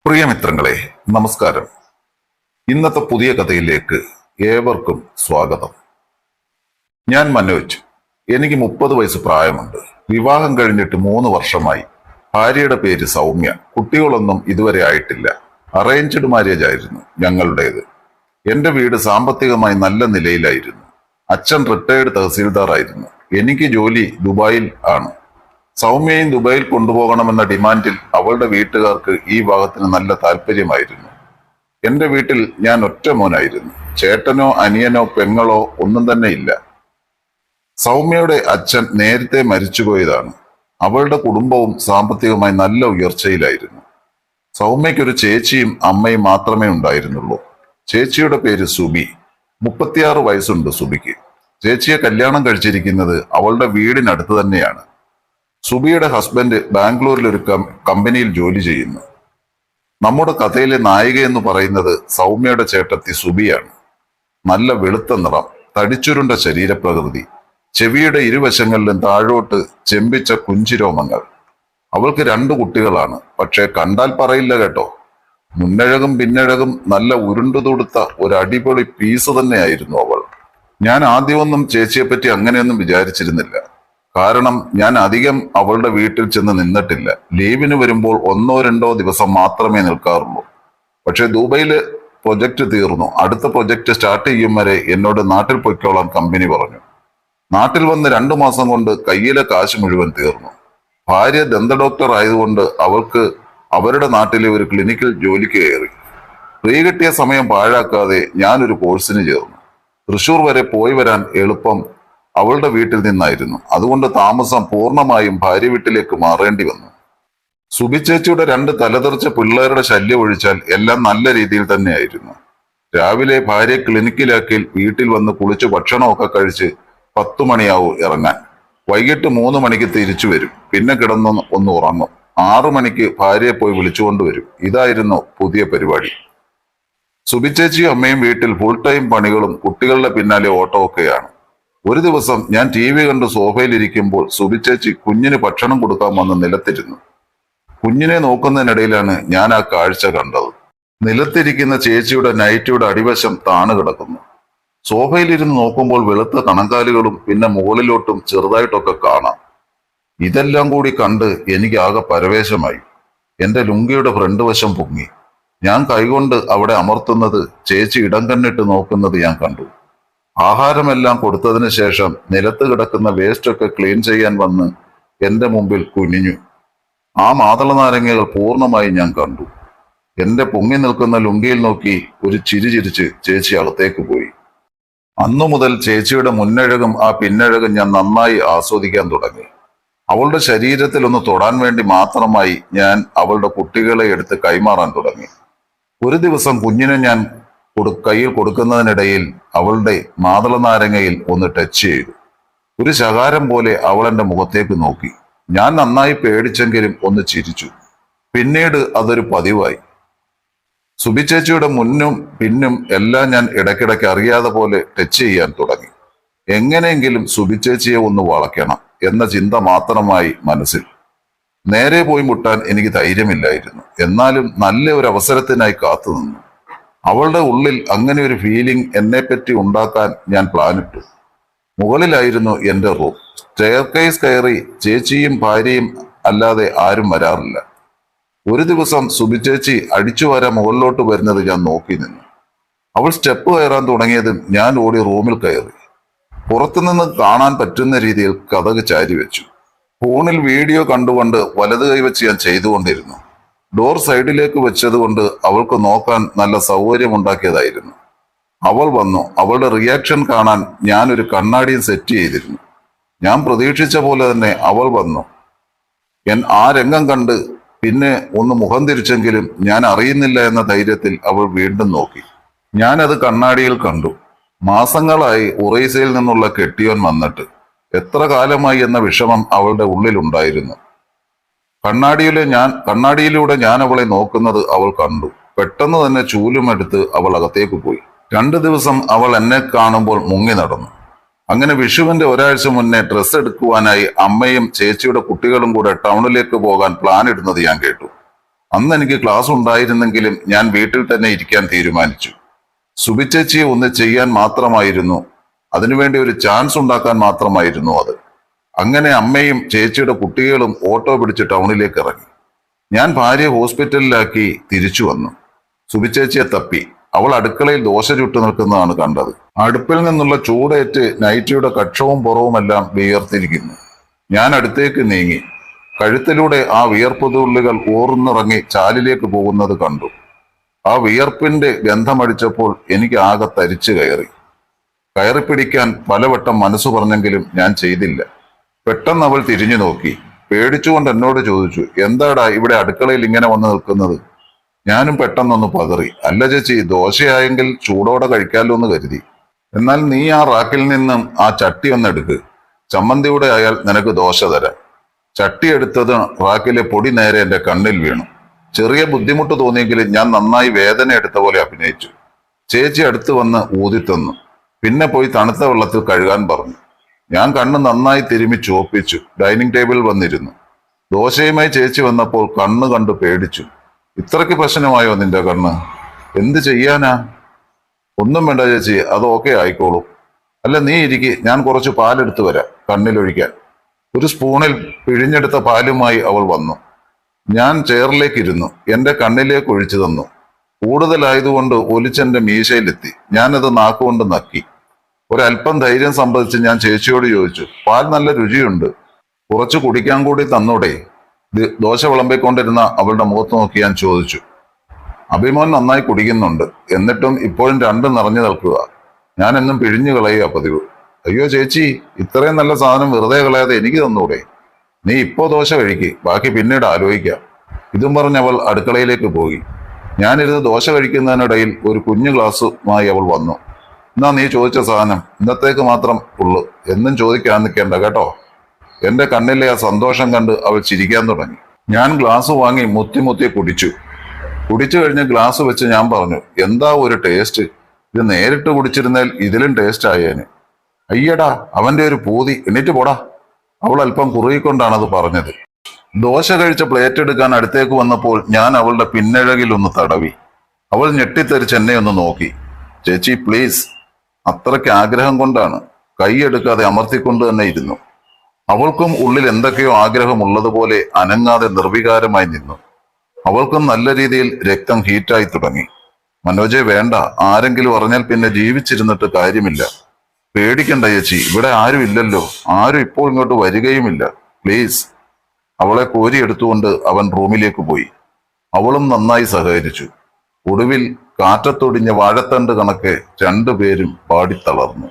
പ്രിയമിത്രങ്ങളെ, നമസ്കാരം. ഇന്നത്തെ പുതിയ കഥയിലേക്ക് ഏവർക്കും സ്വാഗതം. ഞാൻ മനോജ്. എനിക്ക് 30 വയസ്സ് പ്രായമുണ്ട്. വിവാഹം കഴിഞ്ഞിട്ട് 3 വർഷമായി. ഭാര്യയുടെ പേര് സൗമ്യ. കുട്ടികളൊന്നും ഇതുവരെ ആയിട്ടില്ല. അറേഞ്ച്ഡ് മാരേജ് ആയിരുന്നു ഞങ്ങളുടേത്. എന്റെ വീട് സാമ്പത്തികമായി നല്ല നിലയിലായിരുന്നു. അച്ഛൻ റിട്ടയർഡ് തഹസീൽദാർ ആയിരുന്നു. എനിക്ക് ജോലി ദുബായിൽ ആണ്. സൗമ്യയും ദുബായിൽ കൊണ്ടുപോകണമെന്ന ഡിമാൻഡിൽ അവളുടെ വീട്ടുകാർക്ക് ഈ വിവാഹത്തിന് നല്ല താല്പര്യമായിരുന്നു. എന്റെ വീട്ടിൽ ഞാൻ ഒറ്റ മോനായിരുന്നു. ചേട്ടനോ അനിയനോ പെങ്ങളോ ഒന്നും തന്നെ ഇല്ല. സൗമ്യയുടെ അച്ഛൻ നേരത്തെ മരിച്ചുപോയതാണ്. അവളുടെ കുടുംബവും സാമ്പത്തികമായി നല്ല ഉയർച്ചയിലായിരുന്നു. സൗമ്യയ്ക്കൊരു ചേച്ചിയും അമ്മയും മാത്രമേ ഉണ്ടായിരുന്നുള്ളൂ. ചേച്ചിയുടെ പേര് സുബി. 36 വയസ്സുണ്ട് സുബിക്ക്. ചേച്ചിയെ കല്യാണം കഴിച്ചിരിക്കുന്നത് അവളുടെ വീടിനടുത്ത് തന്നെയാണ്. സുബിയുടെ ഹസ്ബൻഡ് ബാംഗ്ലൂരിൽ ഒരു കമ്പനിയിൽ ജോലി ചെയ്യുന്നു. നമ്മുടെ കഥയിലെ നായിക എന്ന് പറയുന്നത് സൗമ്യയുടെ ചേട്ടത്തി സുബിയാണ്. നല്ല വെളുത്ത നിറം, തടിച്ചുരുണ്ട ശരീരപ്രകൃതി, ചെവിയുടെ ഇരുവശങ്ങളിലും താഴോട്ട് ചെമ്പിച്ച കുഞ്ചിരോമങ്ങൾ. അവൾക്ക് 2 കുട്ടികളാണ്. പക്ഷെ കണ്ടാൽ പറയില്ല കേട്ടോ. മുന്നഴകും പിന്നഴകും നല്ല ഉരുണ്ടുതുടുത്ത ഒരു അടിപൊളി പീസ് തന്നെയായിരുന്നു അവൾ. ഞാൻ ആദ്യമൊന്നും ചേച്ചിയെപ്പറ്റി അങ്ങനെയൊന്നും വിചാരിച്ചിരുന്നില്ല. കാരണം ഞാൻ അധികം അവളുടെ വീട്ടിൽ ചെന്ന് നിന്നിട്ടില്ല. ലീവിന് വരുമ്പോൾ 1-2 ദിവസം മാത്രമേ നിൽക്കാറുള്ളൂ. പക്ഷെ ദുബൈയില് പ്രൊജക്ട് തീർന്നു. അടുത്ത പ്രൊജക്ട് സ്റ്റാർട്ട് ചെയ്യും വരെ എന്നോട് നാട്ടിൽ പൊയ്ക്കോളാൻ കമ്പനി പറഞ്ഞു. നാട്ടിൽ വന്ന് 2 മാസം കൊണ്ട് കയ്യിലെ കാശ് മുഴുവൻ തീർന്നു. ഭാര്യ ദന്ത ഡോക്ടർ ആയതുകൊണ്ട് അവൾക്ക് അവരുടെ നാട്ടിലെ ഒരു ക്ലിനിക്കിൽ ജോലിക്ക് കയറി. ഫ്രീ കിട്ടിയ സമയം പാഴാക്കാതെ ഞാനൊരു കോഴ്സിന് ചേർന്നു. തൃശൂർ വരെ പോയി വരാൻ എളുപ്പം അവളുടെ വീട്ടിൽ നിന്നായിരുന്നു. അതുകൊണ്ട് താമസം പൂർണ്ണമായും ഭാര്യ വീട്ടിലേക്ക് മാറേണ്ടി വന്നു. സുബി ചേച്ചിയുടെ 2 തലതെറിച്ച പിള്ളേരുടെ ശല്യം ഒഴിച്ചാൽ എല്ലാം നല്ല രീതിയിൽ തന്നെയായിരുന്നു. രാവിലെ ഭാര്യ ക്ലിനിക്കിലാക്കി വീട്ടിൽ വന്ന് കുളിച്ച് ഭക്ഷണമൊക്കെ കഴിച്ച് 10 മണിയാവും ഇറങ്ങാൻ. വൈകിട്ട് 3 മണിക്ക് തിരിച്ചു വരും. പിന്നെ കിടന്ന് ഒന്ന് ഉറങ്ങും. 6 മണിക്ക് ഭാര്യയെ പോയി വിളിച്ചുകൊണ്ട് വരും. ഇതായിരുന്നു പുതിയ പരിപാടി. സുബി ചേച്ചിയും അമ്മയും വീട്ടിൽ ഫുൾ ടൈം പണികളും കുട്ടികളുടെ പിന്നാലെ ഓട്ടമൊക്കെയാണ്. ഒരു ദിവസം ഞാൻ TV കണ്ട് സോഫയിലിരിക്കുമ്പോൾ സുബി ചേച്ചി കുഞ്ഞിന് ഭക്ഷണം കൊടുക്കാൻ വന്ന് നിലത്തിരുന്നു. കുഞ്ഞിനെ നോക്കുന്നതിനിടയിലാണ് ഞാൻ ആ കാഴ്ച കണ്ടത്. നിലത്തിരിക്കുന്ന ചേച്ചിയുടെ നൈറ്റിയുടെ അടിവശം താണു കിടക്കുന്നു. സോഫയിലിരുന്ന് നോക്കുമ്പോൾ വെളുത്ത കണങ്കാലുകളും പിന്നെ മുകളിലോട്ടും ചെറുതായിട്ടൊക്കെ കാണാം. ഇതെല്ലാം കൂടി കണ്ട് എനിക്ക് ആകെ പരവേശമായി. എന്റെ ലുങ്കിയുടെ ഫ്രണ്ട് വശം പൊങ്ങി. ഞാൻ കൈകൊണ്ട് അവിടെ അമർത്തുന്നത് ചേച്ചി ഇടം കണ്ണിട്ട് നോക്കുന്നത് ഞാൻ കണ്ടു. ആഹാരമെല്ലാം കൊടുത്തതിന് ശേഷം നിലത്ത് കിടക്കുന്ന വേസ്റ്റൊക്കെ ക്ലീൻ ചെയ്യാൻ വന്ന് എന്റെ മുമ്പിൽ കുനിഞ്ഞു. ആ മാതള നാരങ്ങകൾ പൂർണ്ണമായി ഞാൻ കണ്ടു. എന്റെ പൊങ്ങി നിൽക്കുന്ന ലുങ്കിയിൽ നോക്കി ഒരു ചിരി ചിരിച്ച് ചേച്ചി അകത്തേക്ക് പോയി. അന്നു മുതൽ ചേച്ചിയുടെ മുന്നഴകും ആ പിന്നഴകും ഞാൻ നന്നായി ആസ്വദിക്കാൻ തുടങ്ങി. അവളുടെ ശരീരത്തിൽ ഒന്ന് തൊടാൻ വേണ്ടി മാത്രമായി ഞാൻ അവളുടെ കുട്ടികളെ എടുത്ത് കൈമാറാൻ തുടങ്ങി. ഒരു ദിവസം കുഞ്ഞിനെ ഞാൻ കയ്യിൽ കൊടുക്കുന്നതിനിടയിൽ അവളുടെ മാതള നാരങ്ങയിൽ ഒന്ന് ടച്ച് ചെയ്തു. ഒരു ശകാരം പോലെ അവൾ എന്റെ മുഖത്തേക്ക് നോക്കി. ഞാൻ നന്നായി പേടിച്ചെങ്കിലും ഒന്ന് ചിരിച്ചു. പിന്നീട് അതൊരു പതിവായി. സുബി ചേച്ചിയുടെ മുന്നും പിന്നും എല്ലാം ഞാൻ ഇടയ്ക്കിടയ്ക്ക് അറിയാതെ പോലെ ടച്ച് ചെയ്യാൻ തുടങ്ങി. എങ്ങനെയെങ്കിലും സുബി ചേച്ചിയെ ഒന്ന് വളയ്ക്കണം എന്ന ചിന്ത മാത്രമായി മനസ്സിൽ. നേരെ പോയി മുട്ടാൻ എനിക്ക് ധൈര്യമില്ലായിരുന്നു. എന്നാലും നല്ല ഒരു അവസരത്തിനായി കാത്തുനിന്നു. അവളുടെ ഉള്ളിൽ അങ്ങനെ ഒരു ഫീലിംഗ് എന്നെപ്പറ്റി ഉണ്ടാക്കാൻ ഞാൻ പ്ലാനിട്ടു. മുകളിലായിരുന്നു എന്റെ റൂം. സ്റ്റെയർകേസ് കയറി ചേച്ചിയും ഭാര്യയും അല്ലാതെ ആരും വരാറില്ല. ഒരു ദിവസം സുബി ചേച്ചി അടിച്ചു വര മുകളിലോട്ട് വരുന്നത് ഞാൻ നോക്കി നിന്നു. അവൾ സ്റ്റെപ്പ് കയറാൻ തുടങ്ങിയതും ഞാൻ ഓടി റൂമിൽ കയറി. പുറത്തുനിന്ന് കാണാൻ പറ്റുന്ന രീതിയിൽ കതക് ചാരി വെച്ചു. ഫോണിൽ വീഡിയോ കണ്ടുകൊണ്ട് വലത് കൈവച്ച് ഞാൻ ചെയ്തുകൊണ്ടിരുന്നു. ഡോർ സൈഡിലേക്ക് വെച്ചതുകൊണ്ട് അവൾക്ക് നോക്കാൻ നല്ല സൗകര്യമുണ്ടാക്കിയതായിരുന്നു. അവൾ വന്നു. അവളുടെ റിയാക്ഷൻ കാണാൻ ഞാനൊരു കണ്ണാടിയും സെറ്റ് ചെയ്തിരുന്നു. ഞാൻ പ്രതീക്ഷിച്ച പോലെ തന്നെ അവൾ വന്നു. ആ രംഗം കണ്ട് പിന്നെ ഒന്ന് മുഖം തിരിച്ചെങ്കിലും ഞാൻ അറിയുന്നില്ല എന്ന ധൈര്യത്തിൽ അവൾ വീണ്ടും നോക്കി. ഞാനത് കണ്ണാടിയിൽ കണ്ടു. മാസങ്ങളായി ഉറൈസയിൽ നിന്നുള്ള കെട്ടിയോൻ വന്നിട്ട് എത്ര കാലമായി എന്ന വിഷമം അവളുടെ ഉള്ളിലുണ്ടായിരുന്നു. കണ്ണാടിയിലൂടെ ഞാൻ അവളെ നോക്കുന്നത് അവൾ കണ്ടു. പെട്ടെന്ന് തന്നെ ചൂലുമെടുത്ത് അവൾ അകത്തേക്ക് പോയി. 2 ദിവസം അവൾ എന്നെ കാണുമ്പോൾ മുങ്ങി നടന്നു. അങ്ങനെ വിഷുവിന്റെ ഒരാഴ്ച മുന്നേ ഡ്രസ്സ് എടുക്കുവാനായി അമ്മയും ചേച്ചിയുടെ കുട്ടികളും കൂടെ ടൗണിലേക്ക് പോകാൻ പ്ലാൻ ഇടുന്നത് ഞാൻ കേട്ടു. അന്ന് എനിക്ക് ക്ലാസ് ഉണ്ടായിരുന്നെങ്കിലും ഞാൻ വീട്ടിൽ തന്നെ ഇരിക്കാൻ തീരുമാനിച്ചു. സുബിച്ചേച്ചിയെ ഒന്ന് ചെയ്യാൻ മാത്രമായിരുന്നു, അതിനുവേണ്ടി ഒരു ചാൻസ് ഉണ്ടാക്കാൻ മാത്രമായിരുന്നു അത്. അങ്ങനെ അമ്മയും ചേച്ചിയുടെ കുട്ടികളും ഓട്ടോ പിടിച്ച് ടൗണിലേക്ക് ഇറങ്ങി. ഞാൻ ഭാര്യയെ ഹോസ്പിറ്റലിലാക്കി തിരിച്ചു വന്നു. സുബിച്ചേച്ചിയെ തപ്പി. അവൾ അടുക്കളയിൽ ദോശ ചുട്ടു നിൽക്കുന്നതാണ് കണ്ടത്. അടുപ്പിൽ നിന്നുള്ള ചൂടേറ്റ് നൈറ്റിയുടെ കക്ഷവും പുറവുമെല്ലാം വിയർത്തിരിക്കുന്നു. ഞാൻ അടുത്തേക്ക് നീങ്ങി. കഴുത്തിലൂടെ ആ വിയർപ്പ് തുള്ളികൾ ഊർന്നിറങ്ങി ചാലിലേക്ക് പോകുന്നത് കണ്ടു. ആ വിയർപ്പിന്റെ ഗന്ധമടിച്ചപ്പോൾ എനിക്ക് ആകെ തരിച്ചു കയറി പിടിക്കാൻ പലവട്ടം മനസ്സു പറഞ്ഞെങ്കിലും ഞാൻ ചെയ്തില്ല. പെട്ടെന്ന് അവൾ തിരിഞ്ഞു നോക്കി. പേടിച്ചുകൊണ്ട് എന്നോട് ചോദിച്ചു, എന്താടാ ഇവിടെ അടുക്കളയിൽ ഇങ്ങനെ വന്ന് നിൽക്കുന്നത്? ഞാനും പെട്ടെന്നൊന്ന് പതറി. അല്ല ചേച്ചി, ദോശയായെങ്കിൽ ചൂടോടെ കഴിക്കാമല്ലോ എന്ന് കരുതി. എന്നാൽ നീ ആ റാക്കിൽ നിന്നും ആ ചട്ടി ഒന്നെടുക്ക്. ചമ്മന്തിയുടെ ആയാൽ നിനക്ക് ദോശ തരാം. ചട്ടി എടുത്തത് റാക്കിലെ പൊടി നേരെ എന്റെ കണ്ണിൽ വീണു. ചെറിയ ബുദ്ധിമുട്ട് തോന്നിയെങ്കിലും ഞാൻ നന്നായി വേദന എടുത്ത പോലെ അഭിനയിച്ചു. ചേച്ചി അടുത്ത് വന്ന് ഊതിത്തന്നു. പിന്നെ പോയി തണുത്ത വെള്ളത്തിൽ കഴുകാൻ പറഞ്ഞു. ഞാൻ കണ്ണ് നന്നായി തിരുമ്മി ചോപ്പിച്ചു. ഡൈനിങ് ടേബിളിൽ വന്നിരുന്നു. ദോശയുമായി ചേച്ചി വന്നപ്പോൾ കണ്ണ് കണ്ടു പേടിച്ചു. ഇത്രയ്ക്ക് പ്രശ്നമായോ നിന്റെ കണ്ണ്? എന്ത് ചെയ്യാനാ? ഒന്നും വേണ്ട ചേച്ചി, അത് ഓക്കെ ആയിക്കോളും. അല്ല നീ ഇരിക്കെ, ഞാൻ കുറച്ച് പാലെടുത്ത് വരാം കണ്ണിലൊഴിക്കാൻ. ഒരു സ്പൂണിൽ പിഴിഞ്ഞെടുത്ത പാലുമായി അവൾ വന്നു. ഞാൻ ചെയറിലേക്ക് ഇരുന്നു. എന്റെ കണ്ണിലേക്ക് ഒഴിച്ചു തന്നു. കൂടുതലായതുകൊണ്ട് ഒലിച്ചെന്റെ മീശയിലെത്തി. ഞാനത് നാക്കുകൊണ്ട് നക്കി. ഒരല്പം ധൈര്യം സംഭവിച്ച് ഞാൻ ചേച്ചിയോട് ചോദിച്ചു, പാൽ നല്ല രുചിയുണ്ട്, കുറച്ച് കുടിക്കാൻ കൂടി തന്നൂടെ? ദോശ വിളമ്പിക്കൊണ്ടിരുന്ന അവളുടെ മുഖത്ത് നോക്കി ഞാൻ ചോദിച്ചു. അഭിമോൻ നന്നായി കുടിക്കുന്നുണ്ട്, എന്നിട്ടും ഇപ്പോഴും രണ്ടും നിറഞ്ഞു നിൽക്കുക. ഞാൻ എന്നും പിഴിഞ്ഞു കളയുക പതിവ്. അയ്യോ ചേച്ചി, ഇത്രയും നല്ല സാധനം വെറുതെ കളയാതെ എനിക്ക് തന്നൂടെ? നീ ഇപ്പോ ദോശ കഴിക്ക്, ബാക്കി പിന്നീട് ആലോചിക്കാം. ഇതും പറഞ്ഞ് അവൾ അടുക്കളയിലേക്ക് പോയി. ഞാനിരുന്ന് ദോശ കഴിക്കുന്നതിനിടയിൽ ഒരു കുഞ്ഞു ഗ്ലാസുമായി അവൾ വന്നു. എന്നാ നീ ചോദിച്ച സാധനം, ഇന്നത്തേക്ക് മാത്രം ഉള്ളു, എന്നും ചോദിക്കാൻ നിൽക്കേണ്ട കേട്ടോ. എന്റെ കണ്ണിലെ ആ സന്തോഷം കണ്ട് അവൾ ചിരിക്കാൻ തുടങ്ങി. ഞാൻ ഗ്ലാസ് വാങ്ങി മുത്തി കുടിച്ചു കഴിഞ്ഞ് ഗ്ലാസ് വെച്ച് ഞാൻ പറഞ്ഞു, എന്താ ഒരു ടേസ്റ്റ്! ഇത് നേരിട്ട് കുടിച്ചിരുന്നാൽ ഇതിലും ടേസ്റ്റ് ആയേനെ. അയ്യടാ, അവന്റെ ഒരു പൂതി, എണീറ്റ് പോടാ. അവൾ അല്പം കുറുകിക്കൊണ്ടാണ് അത് പറഞ്ഞത്. ദോശ കഴിച്ച പ്ലേറ്റ് എടുക്കാൻ അടുത്തേക്ക് വന്നപ്പോൾ ഞാൻ അവളുടെ പിന്നഴകിൽ ഒന്ന് തടവി. അവൾ ഞെട്ടിത്തെറിച്ച് എന്നെ ഒന്ന് നോക്കി. ചേച്ചി പ്ലീസ്. അത്രയ്ക്ക് ആഗ്രഹം കൊണ്ടാണ്. കൈയെടുക്കാതെ അമർത്തിക്കൊണ്ട് തന്നെ ഇരുന്നു. അവൾക്കും ഉള്ളിൽ എന്തൊക്കെയോ ആഗ്രഹമുള്ളതുപോലെ അനങ്ങാതെ നിർവികാരമായി നിന്നു. അവൾക്കും നല്ല രീതിയിൽ രക്തം ഹീറ്റായി തുടങ്ങി. മനോജെ വേണ്ട, ആരെങ്കിലും അറിഞ്ഞാൽ പിന്നെ ജീവിച്ചിരുന്നിട്ട് കാര്യമില്ല. പേടിക്കണ്ട ചേച്ചി, ഇവിടെ ആരും ഇല്ലല്ലോ, ആരും ഇപ്പോൾ ഇങ്ങോട്ട് വരികയുമില്ല, പ്ലീസ്. അവളെ കോരിയെടുത്തുകൊണ്ട് അവൻ റൂമിലേക്ക് പോയി. അവളും നന്നായി സഹകരിച്ചു. ഒടുവിൽ കാറ്റത്തൊടിഞ്ഞ വാഴത്തണ്ട് കണക്കെ രണ്ടുപേരും പാടിത്തളർന്നു.